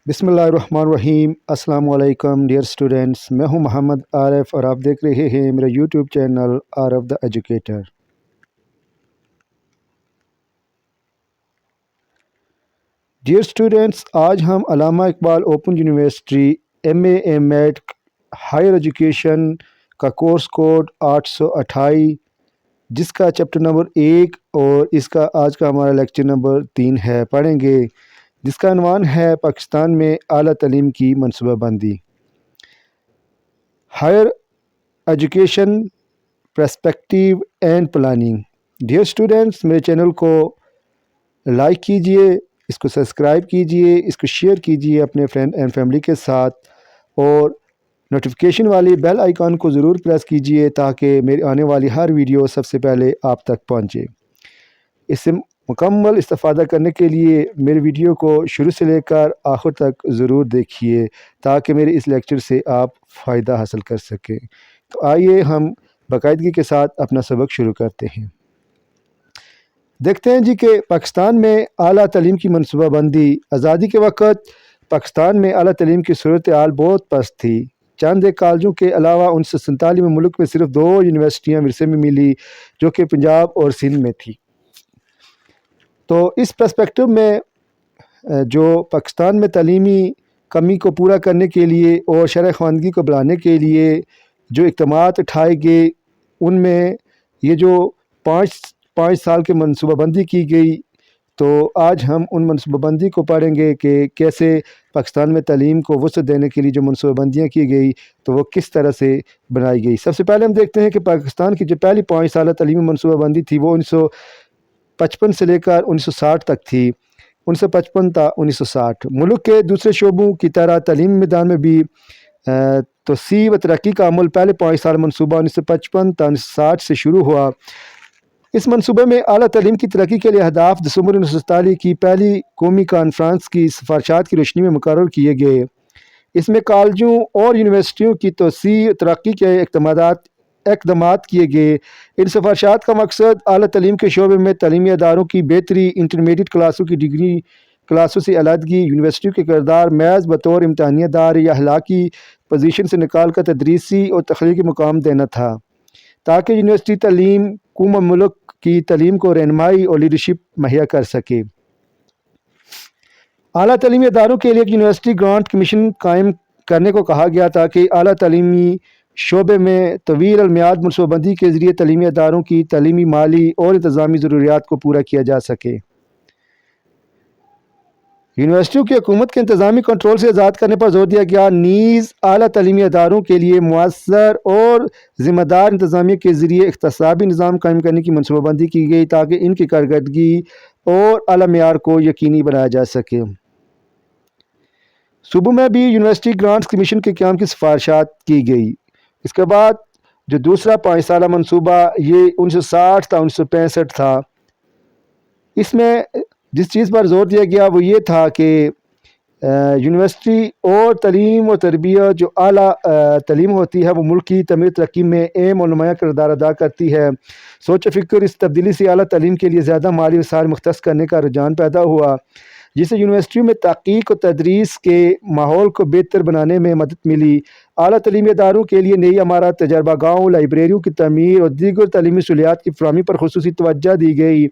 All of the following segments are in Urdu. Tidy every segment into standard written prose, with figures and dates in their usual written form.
بسم اللہ الرحمن الرحیم۔ السلام علیکم ڈیئر اسٹوڈنٹس، میں ہوں محمد عارف اور آپ دیکھ رہے ہیں میرا YouTube channel Arif the educator. Dear students, آج ہم Allama Iqbal open university M Ed higher education کا کورس کوڈ 828 جس کا چیپٹر نمبر 1 اور اس کا آج کا ہمارا لیکچر نمبر 3 ہے پڑھیں گے، جس کا عنوان ہے پاکستان میں اعلیٰ تعلیم کی منصوبہ بندی، higher education perspective and planning. Dear students, میرے چینل کو لائک کیجئے، اس کو سبسکرائب کیجئے، اس کو شیئر کیجئے اپنے فرینڈ اینڈ فیملی کے ساتھ، اور نوٹیفیکیشن والی بیل آئیکن کو ضرور پریس کیجئے تاکہ میری آنے والی ہر ویڈیو سب سے پہلے آپ تک پہنچے۔ اس سے مکمل استفادہ کرنے کے لیے میری ویڈیو کو شروع سے لے کر آخر تک ضرور دیکھیے تاکہ میرے اس لیکچر سے آپ فائدہ حاصل کر سکیں۔ تو آئیے ہم باقاعدگی کے ساتھ اپنا سبق شروع کرتے ہیں۔ دیکھتے ہیں جی کہ پاکستان میں اعلیٰ تعلیم کی منصوبہ بندی۔ آزادی کے وقت پاکستان میں اعلیٰ تعلیم کی صورتحال بہت پست تھی۔ چند ایک کالجوں کے علاوہ 1947 میں ملک میں صرف 2 یونیورسٹیاں ورثے میں ملی جو کہ پنجاب اور سندھ میں تھی۔ تو اس پرسپیکٹو میں جو پاکستان میں تعلیمی کمی کو پورا کرنے کے لیے اور شرح خواندگی کو بڑھانے کے لیے جو اقدامات اٹھائے گئے، ان میں یہ جو 5 سال کے منصوبہ بندی کی گئی، تو آج ہم ان منصوبہ بندی کو پڑھیں گے کہ کیسے پاکستان میں تعلیم کو وسعت دینے کے لیے جو منصوبہ بندیاں کی گئی تو وہ کس طرح سے بنائی گئی۔ سب سے پہلے ہم دیکھتے ہیں کہ پاکستان کی جو پہلی 5 سالہ تعلیمی منصوبہ بندی تھی وہ 1955 سے لے کر 1960 تک تھی۔ 1955 تا 1960 ملک کے دوسرے شعبوں کی طرح تعلیمی میدان میں بھی توسیع و ترقی کا عمل پہلے 5 سال منصوبہ 1955 تا 1960 سے شروع ہوا۔ اس منصوبے میں اعلیٰ تعلیم کی ترقی کے لیے اہداف دسمبر 1947 کی پہلی قومی کانفرنس کی سفارشات کی روشنی میں مقرر کیے گئے۔ اس میں کالجوں اور یونیورسٹیوں کی توسیع ترقی کے اقدامات کیے گئے۔ ان سفارشات کا مقصد اعلیٰ تعلیم کے شعبے میں تعلیمی اداروں کی بہتری، انٹرمیڈیٹ کلاسوں کی ڈگری کلاسوں سے علیحدگی، یونیورسٹیوں کے کردار محض بطور امتحانیہ دار یا اخلاقی پوزیشن سے نکال کر تدریسی اور تخلیقی مقام دینا تھا تاکہ یونیورسٹی تعلیم قوم ملک کی تعلیم کو رہنمائی اور لیڈرشپ مہیا کر سکے۔ اعلیٰ تعلیمی اداروں کے لیے ایک یونیورسٹی گرانٹ کمیشن قائم کرنے کو کہا گیا تاکہ اعلیٰ تعلیمی شعبے میں طویل المیعاد منصوبہ بندی کے ذریعے تعلیمی اداروں کی تعلیمی، مالی اور انتظامی ضروریات کو پورا کیا جا سکے۔ یونیورسٹیوں کی حکومت کے انتظامی کنٹرول سے آزاد کرنے پر زور دیا گیا، نیز اعلیٰ تعلیمی اداروں کے لیے مؤثر اور ذمہ دار انتظامیہ کے ذریعے احتسابی نظام قائم کرنے کی منصوبہ بندی کی گئی تاکہ ان کی کارکردگی اور اعلیٰ معیار کو یقینی بنایا جا سکے۔ صوبوں میں بھی یونیورسٹی گرانٹس کمیشن کے قیام کی سفارشات کی گئی۔ اس کے بعد جو دوسرا 5 سالہ منصوبہ یہ 1960 تا 1965 تھا۔ اس میں جس چیز پر زور دیا گیا وہ یہ تھا کہ یونیورسٹی اور تعلیم و تربیت جو اعلیٰ تعلیم ہوتی ہے وہ ملک کی تعمیر ترقی میں اہم اور نمایاں کردار ادا کرتی ہے۔ سوچ و فکر اس تبدیلی سے اعلیٰ تعلیم کے لیے زیادہ مالی وسائل مختص کرنے کا رجحان پیدا ہوا، جس سے یونیورسٹیوں میں تحقیق و تدریس کے ماحول کو بہتر بنانے میں مدد ملی۔ اعلیٰ تعلیمی اداروں کے لیے نئی عمارات، تجربہ گاہوں، لائبریریوں کی تعمیر اور دیگر تعلیمی سہولیات کی فراہمی پر خصوصی توجہ دی گئی۔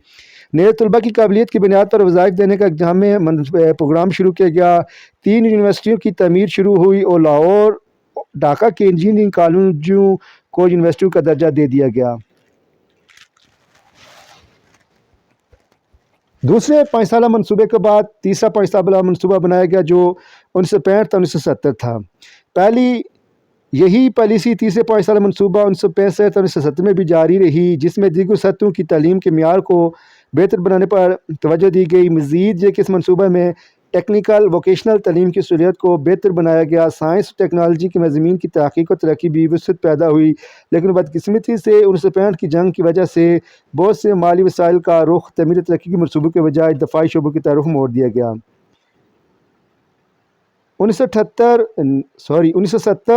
نئے طلباء کی قابلیت کی بنیاد پر وظائف دینے کا جامع پروگرام شروع کیا گیا۔ 3 یونیورسٹیوں کی تعمیر شروع ہوئی اور لاہور، ڈھاکہ کے انجینئرنگ کالجوں کو یونیورسٹیوں کا درجہ دے دیا گیا۔ دوسرے 5 سالہ منصوبے کے بعد تیسرا 5 سالہ منصوبہ بنایا گیا جو 1965 تا 1970 تھا۔ یہی پالیسی تیسرے 5 سالہ منصوبہ 1965 تا 1970 میں بھی جاری رہی، جس میں دیگر سطحوں کی تعلیم کے معیار کو بہتر بنانے پر توجہ دی گئی۔ مزید یہ کہ اس منصوبے میں ٹیکنیکل ووکیشنل تعلیم کی سہولیت کو بہتر بنایا گیا۔ سائنس و ٹیکنالوجی کے مضامین کی تحقیق و ترقی بھی وسعت پیدا ہوئی، لیکن بدقسمتی سے 1965 کی جنگ کی وجہ سے بہت سے مالی وسائل کا رخ تعمیر ترقی کے منصوبوں کے بجائے دفاعی شعبوں کی طرف موڑ دیا گیا۔ 1970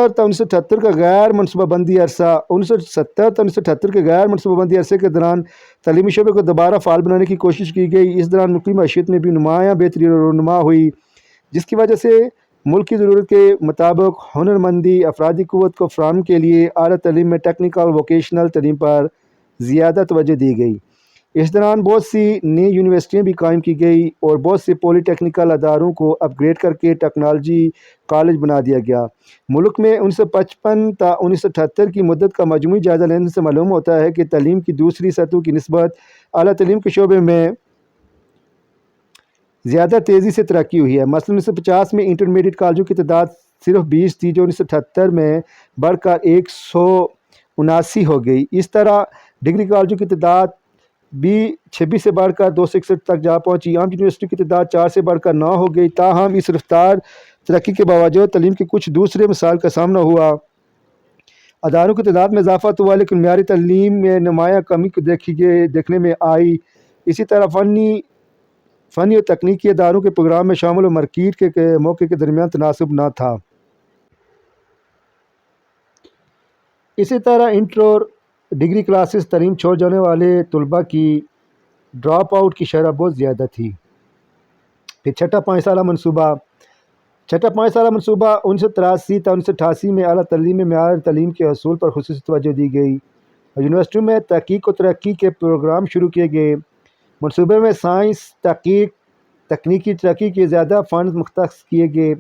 تا 1978 کا غیر منصوبہ بندی عرصہ 1970 تا 1978 کے غیر منصوبہ بندی عرصے کے دوران تعلیمی شعبے کو دوبارہ فعال بنانے کی کوشش کی گئی۔ اس دوران ملکی معیشت میں بھی نمایاں بہتری اور رونما ہوئی۔ جس کی وجہ سے ملک کی ضرورت کے مطابق ہنرمندی افرادی قوت کو فراہم کے لیے اعلیٰ تعلیم میں ٹیکنیکل ووکیشنل تعلیم پر زیادہ توجہ دی گئی۔ اس دوران بہت سی نئی یونیورسٹیاں بھی قائم کی گئی اور بہت سے پولی ٹیکنیکل اداروں کو اپ گریڈ کر کے ٹیکنالوجی کالج بنا دیا گیا۔ ملک میں 1955 تا 1978 کی مدت کا مجموعی جائزہ لینے سے معلوم ہوتا ہے کہ تعلیم کی دوسری سطحوں کی نسبت اعلیٰ تعلیم کے شعبے میں زیادہ تیزی سے ترقی ہوئی ہے۔ مثلاً 1950 میں انٹرمیڈیٹ کالجوں کی تعداد صرف 20 تھی، جو 1978 میں بڑھ کر 179 ہو گئی۔ اس طرح ڈگری کالجوں کی تعداد بھی 26 سے بڑھ کر 261 تک جا پہنچی۔ عام یونیورسٹی کی تعداد 4 سے بڑھ کر 9 ہو گئی۔ تاہم اس رفتار ترقی کے باوجود تعلیم کے کچھ دوسرے مسائل کا سامنا ہوا۔ اداروں کی تعداد میں اضافہ تو ہوا، لیکن معیاری تعلیم میں نمایاں کمی دیکھنے میں آئی۔ اسی طرح فنی اور تکنیکی اداروں کے پروگرام میں شامل و مارکیٹ کے موقع کے درمیان تناسب نہ تھا۔ اسی طرح انٹر اور ڈگری کلاسز تعلیم چھوڑ جانے والے طلباء کی ڈراپ آؤٹ کی شرح بہت زیادہ تھی۔ پھر چھٹا 5 سالہ منصوبہ 1983 تا 1988 میں اعلیٰ تعلیم میں معیار تعلیم کے حصول پر خصوصی توجہ دی گئی اور یونیورسٹیوں میں تحقیق و ترقی کے پروگرام شروع کیے گئے۔ منصوبے میں سائنس، تحقیق، تکنیکی ترقی کے زیادہ فنڈز مختص کیے گئے۔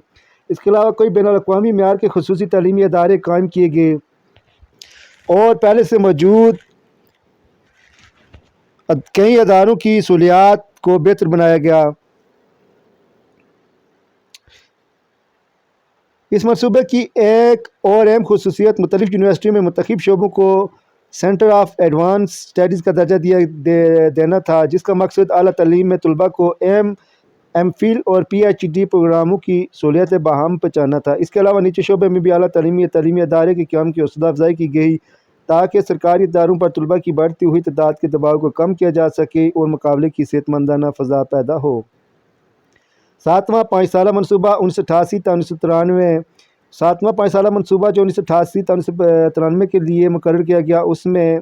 اس کے علاوہ کئی بین الاقوامی معیار کے خصوصی تعلیمی ادارے قائم کیے گئے اور پہلے سے موجود کئی اداروں کی سہولیات کو بہتر بنایا گیا۔ اس منصوبے کی ایک اور اہم خصوصیت مختلف یونیورسٹیوں میں منتخب شعبوں کو سینٹر آف ایڈوانس اسٹڈیز کا درجہ دینا تھا، جس کا مقصد اعلیٰ تعلیم میں طلباء کو ایم فل اور پی ایچ ڈی پروگراموں کی سہولیتیں باہم پہنچانا تھا۔ اس کے علاوہ نیچے شعبے میں بھی اعلیٰ تعلیمی ادارے کے قیام کی حوصلہ افزائی کی گئی تاکہ سرکاری اداروں پر طلباء کی بڑھتی ہوئی تعداد کے دباؤ کو کم کیا جا سکے اور مقابلے کی صحت مندانہ فضا پیدا ہو۔ 7واں 5 سالہ منصوبہ 1988 تا 1993 7واں 5 سالہ منصوبہ جو 1988 تا 1993 کے لیے مقرر کیا گیا، اس میں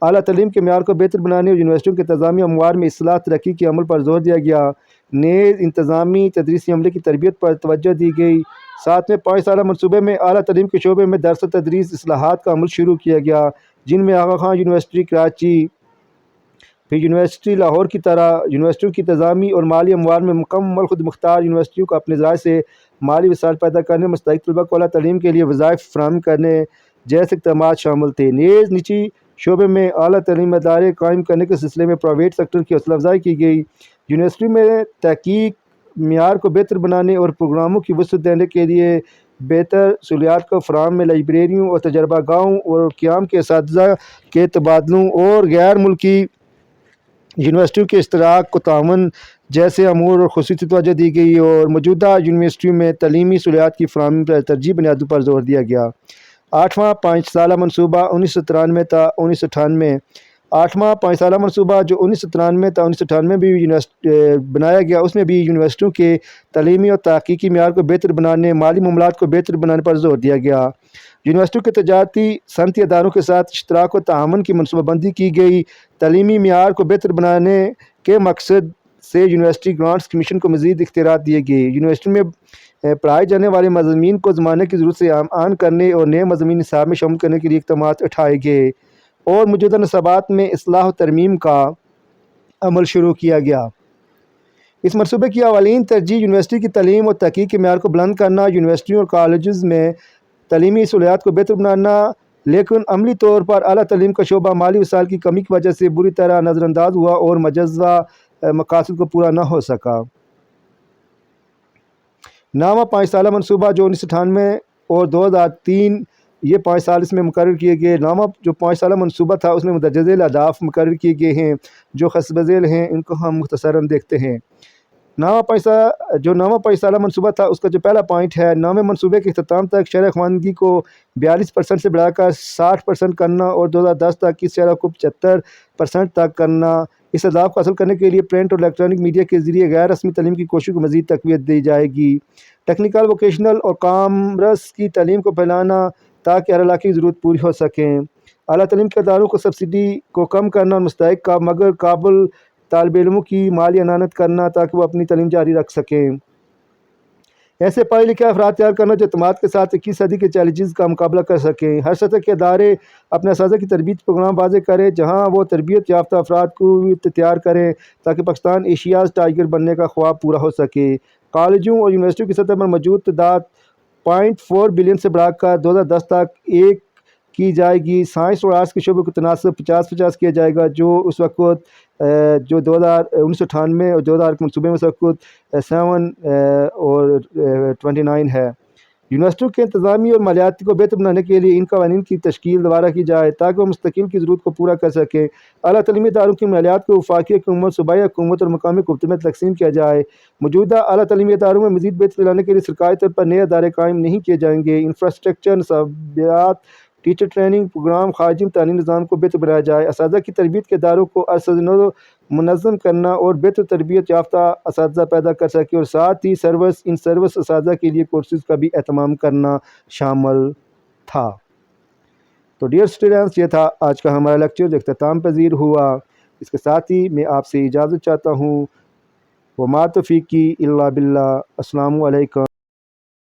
اعلیٰ تعلیم کے معیار کو بہتر بنانے اور یونیورسٹیوں کے انتظامی امور میں اصلاح ترقی کے عمل پر زور دیا گیا۔ نیز انتظامی تدریسی عملے کی تربیت پر توجہ دی گئی۔ 7ویں 5 سالہ منصوبے میں اعلیٰ تعلیم کے شعبے میں درس و تدریس اصلاحات کا عمل شروع کیا گیا، جن میں آغا خان یونیورسٹی کراچی، پھر یونیورسٹی لاہور کی طرح یونیورسٹیوں کی انتظامی اور مالی امور میں مکمل خود مختار یونیورسٹیوں کو اپنے ذرائع سے مالی وسائل پیدا کرنے، مستحق طلباء کو اعلیٰ تعلیم کے لیے وظائف فراہم کرنے جیسے اقدامات شامل تھے۔ نیز نجی شعبے میں اعلیٰ تعلیم ادارے قائم کرنے کے سلسلے میں پرائیویٹ سیکٹر کی حوصلہ افزائی کی گئی۔ یونیورسٹی میں تحقیق معیار کو بہتر بنانے اور پروگراموں کی وسعت دینے کے لیے بہتر سہولیات کو فراہم میں لائبریریوں اور تجربہ گاہوں اور قیام کے اساتذہ کے تبادلوں اور غیر ملکی یونیورسٹیوں کے اشتراک کو تعاون جیسے امور اور خصوصی توجہ دی گئی اور موجودہ یونیورسٹیوں میں تعلیمی سہولیات کی فراہمی پر ترجیحی بنیادوں پر زور دیا گیا۔ 8واں 5 سالہ منصوبہ 1993 تا 1998 8واں 5 سالہ منصوبہ جو 1993 تا 1998 بھی بنایا گیا، اس میں بھی یونیورسٹیوں کے تعلیمی اور تحقیقی معیار کو بہتر بنانے، مالی معاملات کو بہتر بنانے پر زور دیا گیا۔ یونیورسٹیوں کے تجارتی صنعتی اداروں کے ساتھ اشتراک و تعاون کی منصوبہ بندی کی گئی۔ تعلیمی معیار کو بہتر بنانے کے مقصد سے یونیورسٹی گرانٹس کمیشن کو مزید اختیارات دیے گئے۔ یونیورسٹی میں پڑھائے جانے والے مضامین کو زمانے کی ضرورت سے آن کرنے اور نئے مضامین نصاب میں شامل کرنے کے لیے اقدامات اٹھائے گئے اور موجودہ نصابات میں اصلاح و ترمیم کا عمل شروع کیا گیا۔ اس منصوبے کی اولین ترجیح یونیورسٹی کی تعلیم اور تحقیق کے معیار کو بلند کرنا، یونیورسٹیوں اور کالجز میں تعلیمی سہولیات کو بہتر بنانا، لیکن عملی طور پر اعلیٰ تعلیم کا شعبہ مالی وسائل کی کمی کی وجہ سے بری طرح نظر انداز ہوا اور مجوزہ مقاصد کو پورا نہ ہو سکا۔ 9واں 5 سالہ منصوبہ جو 1998 اور 2003 یہ 5 سال اس میں مقرر کیے گئے۔ 9واں جو 5 سالہ منصوبہ تھا اس میں مندرجہ ذیل اہداف مقرر کیے گئے ہیں جو حسب ذیل ہیں، ان کو ہم مختصراً دیکھتے ہیں۔ 9واں 5 سالہ منصوبہ تھا، اس کا جو پہلا پوائنٹ ہے، 9ویں منصوبے کے اختتام تک شرح خواندگی کو 42% سے بڑھا کر 60% کرنا اور 2010 تک اس شرح کو 75% تک کرنا۔ اس اہداف کو حاصل کرنے کے لیے پرنٹ اور الیکٹرانک میڈیا کے ذریعے غیر رسمی تعلیم کی کوششوں کو مزید تقویت دی جائے گی۔ ٹیکنیکل، ووکیشنل اور کامرس کی تعلیم کو پھیلانا تاکہ ہر علاقے کی ضرورت پوری ہو سکیں۔ اعلیٰ تعلیم کے اداروں کو سبسڈی کو کم کرنا اور مستحق مگر قابل طالب علموں کی مالی اعانت کرنا تاکہ وہ اپنی تعلیم جاری رکھ سکیں۔ ایسے پڑھے لکھے افراد تیار کرنا جو اعتماد کے ساتھ 21 صدی کے چیلنجز کا مقابلہ کر سکیں۔ ہر سطح کے ادارے اپنے اساتذہ کی تربیت پروگرام واضح کریں جہاں وہ تربیت یافتہ افراد کو تیار کریں تاکہ پاکستان ایشیاز ٹائیگر بننے کا خواب پورا ہو سکے۔ کالجوں اور یونیورسٹیوں کی سطح پر موجود تعداد 0.4 بلین سے بڑھا کر 2010 تک 1 کی جائے گی۔ سائنس اور آرٹس کے شعبوں کو تناسب 50-50 کیا جائے گا جو اس وقت جو 1998 اور 2000 کے منصوبے میں اس وقت 7 اور 29 ہے۔ یونیورسٹیوں کے انتظامی اور مالیاتی کو بہتر بنانے کے لیے ان قوانین کی تشکیل دوبارہ کی جائے تاکہ وہ مستقل کی ضرورت کو پورا کر سکیں۔ اعلیٰ تعلیمی اداروں کی مالیات کو وفاقی حکومت، صوبائی حکومت اور مقامی حکومت میں تقسیم کیا جائے۔ موجودہ اعلیٰ تعلیمی اداروں میں مزید بہتری لانے کے لیے سرکاری طور پر نئے ادارے قائم نہیں کیے جائیں گے۔ انفراسٹرکچر، نصابات، ٹیچر ٹریننگ پروگرام، خارجی تعلیمی نظام کو بہتر بنایا جائے۔ اساتذہ کی تربیت کے اداروں کو ارسنوں منظم کرنا اور بہتر تربیت یافتہ اساتذہ پیدا کر سکے اور ساتھ ہی ان سروس اساتذہ کے لیے کورسز کا بھی اہتمام کرنا شامل تھا۔ تو ڈیئر اسٹوڈنٹس، یہ تھا آج کا ہمارا لیکچر جو اختتام پذیر ہوا۔ اس کے ساتھ ہی میں آپ سے اجازت چاہتا ہوں۔ وما توفیقی الا باللہ۔ السلام علیکم۔